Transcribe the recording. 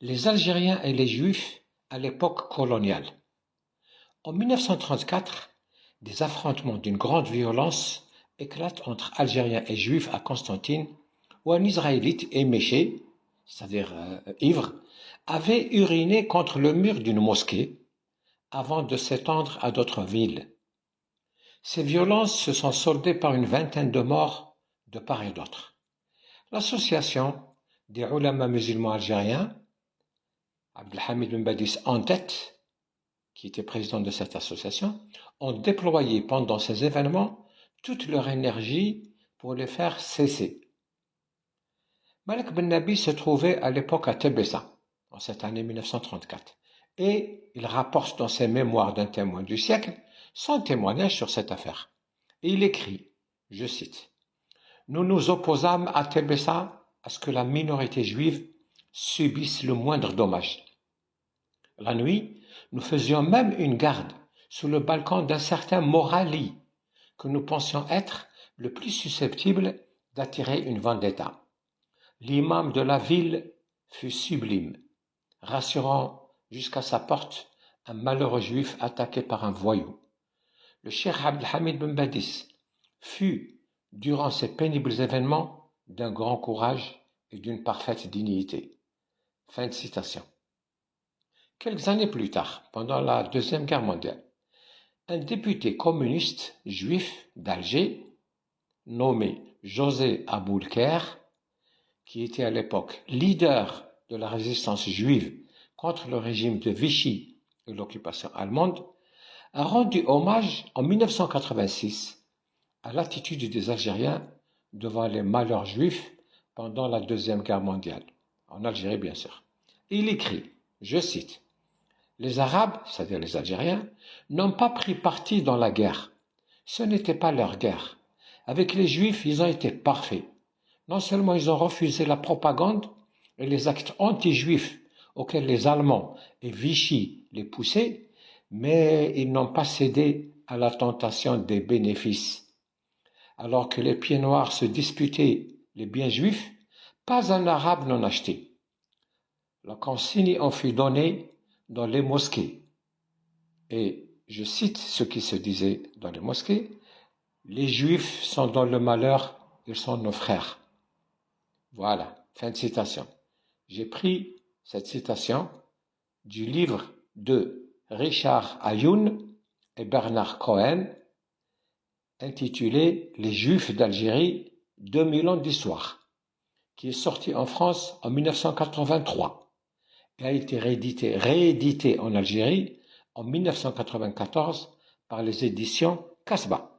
Les Algériens et les Juifs à l'époque coloniale. En 1934, des affrontements d'une grande violence éclatent entre Algériens et Juifs à Constantine, où un Israélite éméché, c'est-à-dire ivre, avait uriné contre le mur d'une mosquée avant de s'étendre à d'autres villes. Ces violences se sont soldées par une vingtaine de morts de part et d'autre. L'association des ulama musulmans algériens, Abdelhamid Ben Badis en tête, qui était président de cette association, ont déployé pendant ces événements toute leur énergie pour les faire cesser. Malek Ben Nabi se trouvait à l'époque à Tébessa, en cette année 1934, et il rapporte dans ses mémoires d'un témoin du siècle son témoignage sur cette affaire. Et il écrit, je cite, « Nous nous opposâmes à Tébessa à ce que la minorité juive subisse le moindre dommage. La nuit, nous faisions même une garde sous le balcon d'un certain Morali, que nous pensions être le plus susceptible d'attirer une vendetta. L'imam de la ville fut sublime, rassurant jusqu'à sa porte un malheureux juif attaqué par un voyou. Le cheikh Abdelhamid Ben Badis fut, durant ces pénibles événements, d'un grand courage et d'une parfaite dignité. » Fin de citation. Quelques années plus tard, pendant la Deuxième Guerre mondiale, un député communiste juif d'Alger, nommé José Aboulker, qui était à l'époque leader de la résistance juive contre le régime de Vichy et l'occupation allemande, a rendu hommage en 1986 à l'attitude des Algériens devant les malheurs juifs pendant la Deuxième Guerre mondiale, en Algérie bien sûr. Et il écrit, je cite, « Les Arabes, c'est-à-dire les Algériens, n'ont pas pris parti dans la guerre. Ce n'était pas leur guerre. Avec les Juifs, ils ont été parfaits. Non seulement ils ont refusé la propagande et les actes anti-juifs auxquels les Allemands et Vichy les poussaient, mais ils n'ont pas cédé à la tentation des bénéfices. Alors que les pieds noirs se disputaient les biens juifs, pas un arabe n'en achetait. La consigne en fut donnée dans les mosquées. Et je cite ce qui se disait dans les mosquées, « Les Juifs sont dans le malheur, ils sont nos frères. » Voilà, fin de citation. J'ai pris cette citation du livre de Richard Ayoun et Bernard Cohen, intitulé « Les Juifs d'Algérie, 2000 ans d'histoire », qui est sorti en France en 1983 et a été réédité en Algérie en 1994 par les éditions Casbah.